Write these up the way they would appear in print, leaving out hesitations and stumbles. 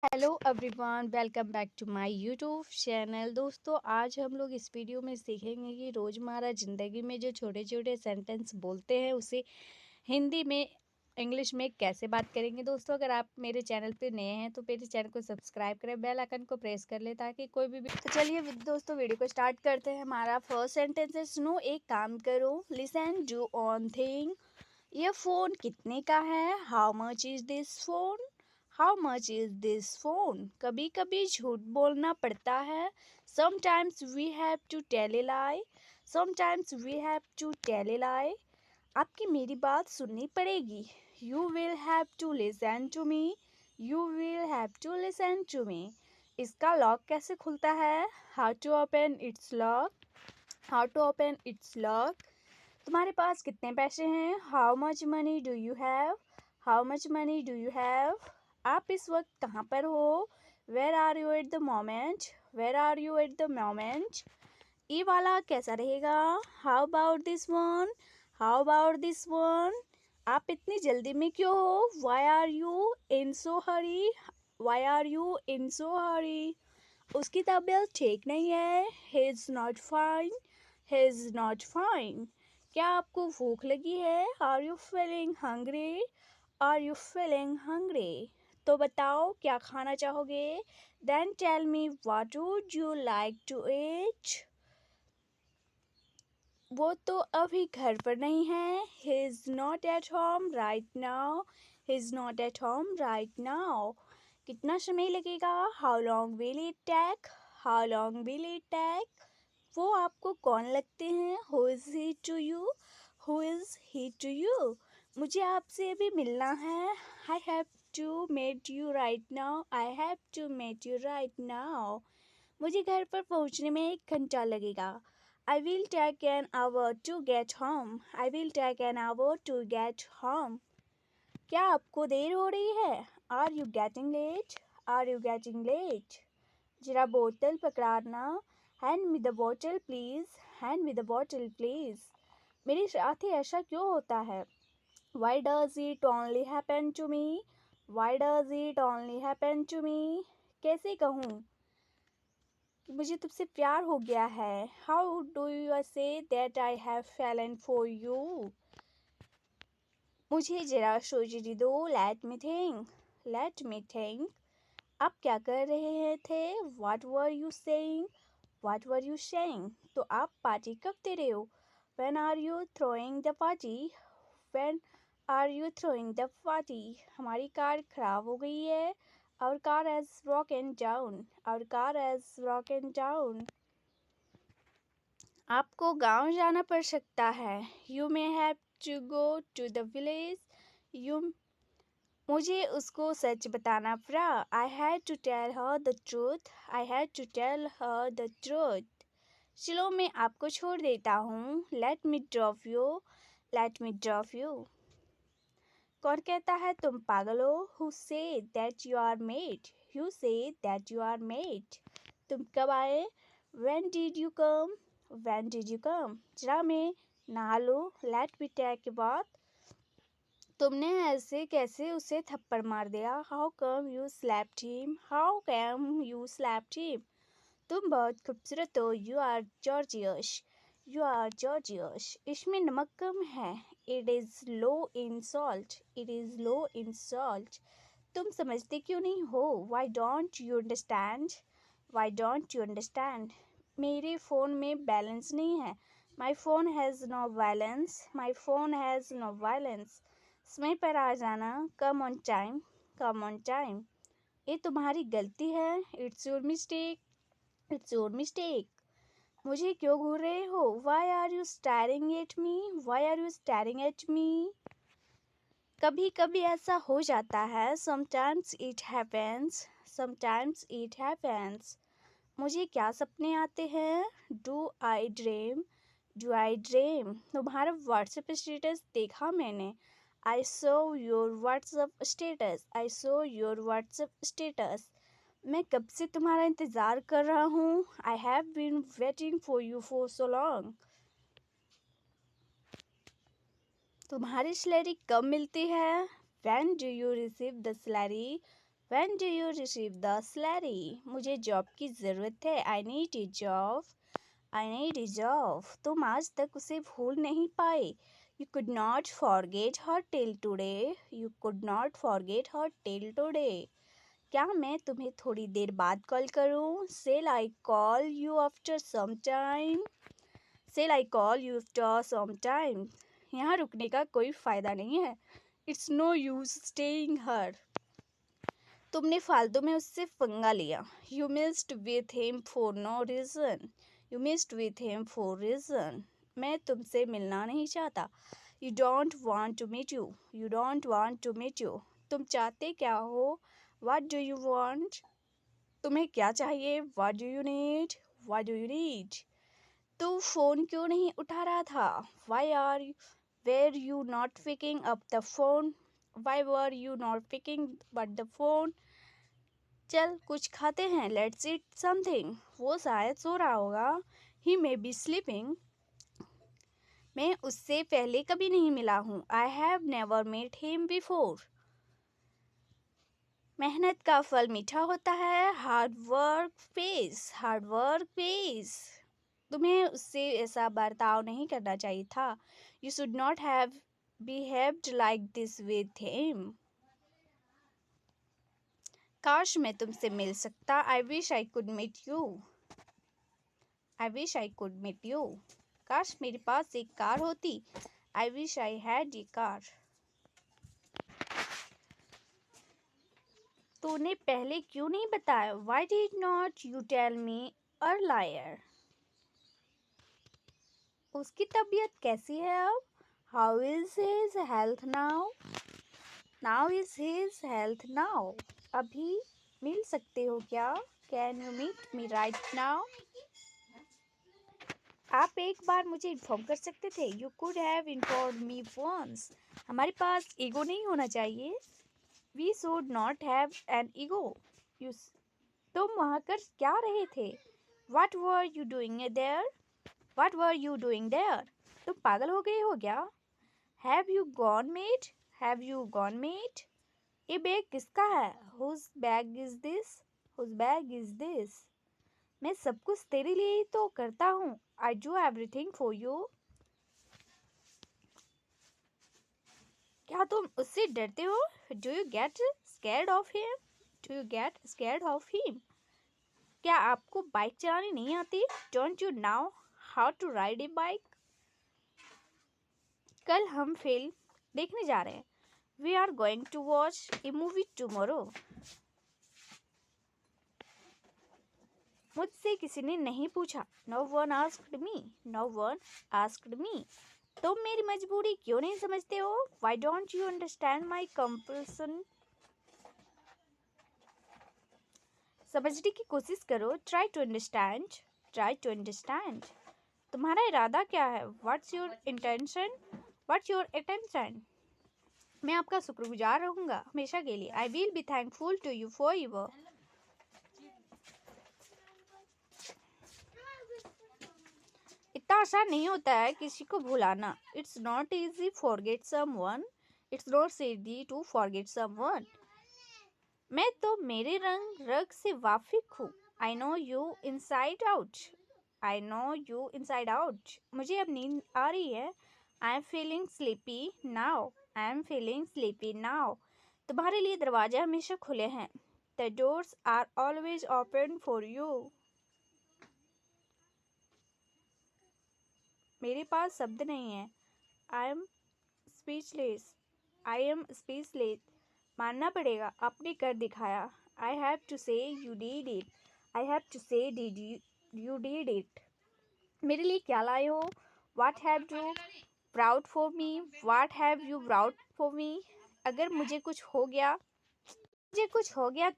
Hello everyone, welcome back to my YouTube channel. दोस्तों, आज हम लोग इस वीडियो में सीखेंगे कि रोज़मर्रा ज़िंदगी में जो छोटे छोटे सेंटेंस बोलते हैं उसे हिंदी में इंग्लिश में कैसे बात करेंगे। दोस्तों, अगर आप मेरे चैनल पे नए हैं तो मेरे चैनल को सब्सक्राइब करें, बेल आइकन को प्रेस कर लें ताकि कोई भी तो चलिए दोस्तों वीडियो को स्टार्ट करते हैं। हमारा फर्स्ट सेंटेंस है सुनो एक काम करो, लिसन डू ऑन थिंग। ये फ़ोन कितने का है? How much is this phone? How much is this phone? कभी कभी झूठ बोलना पड़ता है। Sometimes we have to tell a lie. Sometimes we have to tell a lie. आपकी मेरी बात सुननी पड़ेगी। You will have to listen to me. You will have to listen to me. इसका लॉक कैसे खुलता है? How to open it's lock. How to open it's lock. तुम्हारे पास कितने पैसे हैं? How much money do you have? How much money do you have? आप इस वक्त कहाँ पर हो? Where are you at the moment? Where are you at the moment? ये वाला कैसा रहेगा? How about this one? How about this one? आप इतनी जल्दी में क्यों हो? Why are you in so hurry? Why are you in so hurry? उसकी तबीयत ठीक नहीं है। He is not fine. He is not fine. क्या आपको भूख लगी है? Are you feeling hungry? Are you feeling hungry? तो बताओ क्या खाना चाहोगे? Then tell me what would you like to eat? वो तो अभी घर पर नहीं है। He is not at home right now. He is not at home right now. कितना समय लगेगा? How long will it take? How long will it take? वो आपको कौन लगते हैं? Who is he to you? Who is he to you? मुझे आपसे अभी मिलना है। I have to meet you right now. I have to meet you right now. मुझे घर पर पहुंचने में 1 घंटा लगेगा। I will take an hour to get home. I will take an hour to get home. क्या आपको देर हो रही है? Are you getting late? Are you getting late? जरा बोतल पकड़ाना। Hand me the bottle please. Hand me the bottle please. मेरे साथ ही ऐसा क्यों होता है? Why does it only happen to me? Why does it only happen to me? कैसे कहूँ कि मुझे तुमसे प्यार हो गया है? How do you say that I have fallen for you? मुझे जरा सोचने दो। Let me think. Let me think. आप क्या कर रहे थे? What were you saying? What were you saying? तो आप पार्टी कब दे रहे हो? When are you throwing the party? When are you throwing the party? हमारी कार खराब हो गई है। Our car has broken down. Our car has broken down. आपको गांव जाना पड़ सकता है। You may have to go to the village. You मुझे उसको सच बताना पड़ा। आई had to tell her the truth. I had to tell her the truth. चलो मैं आपको छोड़ देता हूँ। Let me drop you. Let me drop you. कौन कहता है तुम पागल हो? Who say that you are mad? You say that you are mad. तुम कब आए? When did you come? When did you come? जरा मैं नहा लूँ। Let me take a bath. तुमने ऐसे कैसे उसे थप्पड़ मार दिया? How come you slapped him? How come you slapped him? तुम बहुत खूबसूरत हो। You are gorgeous. You are gorgeous. इसमें नमक कम है। It is low in salt. It is low in salt. तुम समझते क्यों नहीं हो? Why don't you understand? Why don't you understand? मेरे फ़ोन में बैलेंस नहीं है। My phone has no balance. My phone has no balance. समय पर आ जाना। कम on time. Come on time. ये तुम्हारी गलती है। It's your mistake. It's your mistake. मुझे क्यों घूर रहे हो? Why are you staring at me? Why are you staring at me? कभी कभी ऐसा हो जाता है। Sometimes it happens. Sometimes it happens. मुझे क्या सपने आते हैं? Do I dream? Do I dream? तुम्हारा व्हाट्सएप स्टेटस देखा मैंने। I saw your WhatsApp status. I saw your WhatsApp status. मैं कब से तुम्हारा इंतज़ार कर रहा हूँ। I have been waiting for you for so long. तुम्हारी सैलरी कब मिलती है? When do you receive the salary? When do you receive the salary? मुझे जॉब की ज़रूरत है. I need a job. I need a job. तुम आज तक उसे भूल नहीं पाए. You could not forget her till today. You could not forget her till today. क्या मैं तुम्हें थोड़ी देर बाद कॉल करूं? Shall I call you after some time? Shall I call you after some time? यहाँ रुकने का कोई फायदा नहीं है. It's no use staying here. तुमने फालतू में उससे पंगा लिया. You messed with him for no reason. You messed with him for reason. मैं तुमसे मिलना नहीं चाहता. You don't want to meet you. You don't want to meet you. तुम चाहते क्या हो? What do you want? तुम्हें क्या चाहिए? What do you need? What do you need? तू फोन क्यों नहीं उठा रहा था? Were you not picking up the phone? Why were you not picking up the phone? चल कुछ खाते हैं. Let's eat something. वो शायद सो रहा होगा. He may be sleeping. मैं उससे पहले कभी नहीं मिला हूँ. I have never met him before. मेहनत का फल मीठा होता है. Hard work pays. Hard work pays. तुम्हें उससे ऐसा बर्ताव नहीं करना चाहिए था. You should not have behaved like this with him. काश मैं तुमसे मिल सकता. I wish I could meet you. I wish I could meet you. काश मेरे पास एक कार होती. I wish I had a car. तूने पहले क्यों नहीं बताया? Why did not you tell me earlier? उसकी तबीयत कैसी है अब? How is his health now? Now is his health now? अभी मिल सकते हो क्या? Can you meet me right now? आप एक बार मुझे इन्फॉर्म कर सकते थे. You could have informed me once. हमारे पास ईगो नहीं होना चाहिए. We should not have an ego. तुम वहाँ कर क्या रहे थे? What were you doing there? What were you doing there? तुम पागल हो गए हो क्या? Have you gone mad? Have you gone mad? ये बैग किसका है? Whose bag is this? Whose bag is this? मैं सब कुछ तेरे लिए ही तो करता हूँ. I do everything for you. क्या तुम उससे डरते हो? Do you get scared of him? Do you get scared of him? क्या आपको बाइक चलानी नहीं आती? Don't you know how to ride a bike? कल हम फिल्म देखने जा रहे हैं. We are going to watch a movie tomorrow. मुझसे किसी ने नहीं पूछा. No one asked me. No one asked me. तुम मेरी मजबूरी क्यों नहीं समझते हो? Why don't you understand my compulsion? समझने की कोशिश करो. Try to understand. Try to understand. तुम्हारा इरादा क्या है? What's your intention? What's your intention? मैं आपका शुक्रगुजार रहूँगा हमेशा के लिए. I will be thankful to you forever. इतना आसान नहीं होता है किसी को भुलाना. It's not easy forget someone. It's not easy to forget someone. मैं तो मेरे रग से वाकिफ हूँ. I know you inside out. I know you inside out. मुझे अब नींद आ रही है. I am feeling sleepy now. I am feeling sleepy now. तुम्हारे लिए दरवाजे हमेशा खुले हैं. The doors are always open for you. मेरे पास शब्द नहीं है. I am speechless. I am speechless. मानना पड़ेगा. आपने कर दिखाया. I have to say you did it. I have to say you did it. मेरे लिए क्या लाए हो? What have you brought for me? What have you brought for me? अगर मुझे कुछ हो गया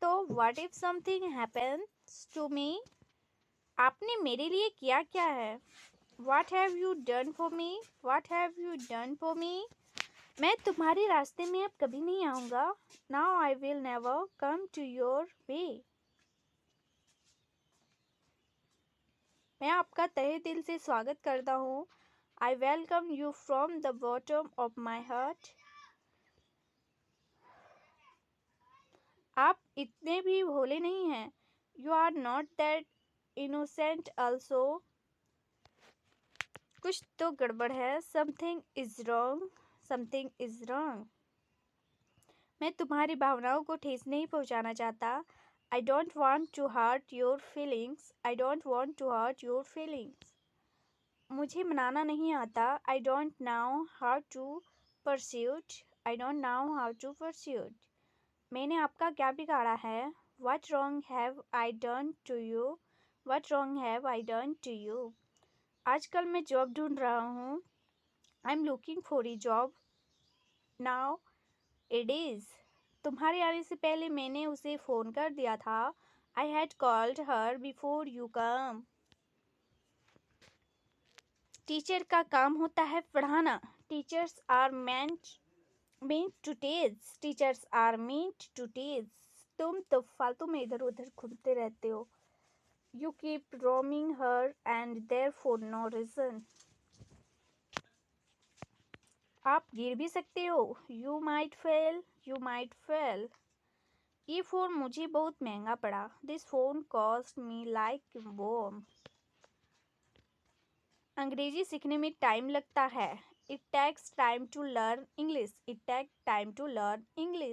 तो what if something happens to me? आपने मेरे लिए किया क्या है? What have you done for me? What have you done for me? मैं तुम्हारे रास्ते में अब कभी नहीं आऊँगा. Now I will never come to your way. मैं आपका तहे दिल से स्वागत करता हूँ. I welcome you from the bottom of my heart. आप इतने भी भोले नहीं हैं। You are not that innocent also. कुछ तो गड़बड़ है। Something is wrong. Something is wrong. मैं तुम्हारी भावनाओं को ठेस नहीं पहुंचाना चाहता। I don't want to hurt your feelings. I don't want to hurt your feelings. मुझे मनाना नहीं आता। I don't now how to pursuit. I don't now how to pursuit. मैंने आपका क्या बिगाड़ा है? What wrong have I done to you? What wrong have I done to you? आजकल मैं जॉब ढूंढ रहा हूँ। I am looking for a job now it is. तुम्हारे आने से पहले मैंने उसे फ़ोन कर दिया था। I had called her before you come. Teacher का काम होता है पढ़ाना। Teachers are meant to teach। Teachers are meant to teach। तुम तो फालतू में इधर उधर घूमते रहते हो। You keep roaming here and there for no reason. आप गिर भी सकते हो। You might fail. You might fail. ये फ़ोन मुझे बहुत महंगा पड़ा। This phone cost me like bomb. अंग्रेजी सीखने में टाइम लगता है। It takes time to learn English. It take time to learn English.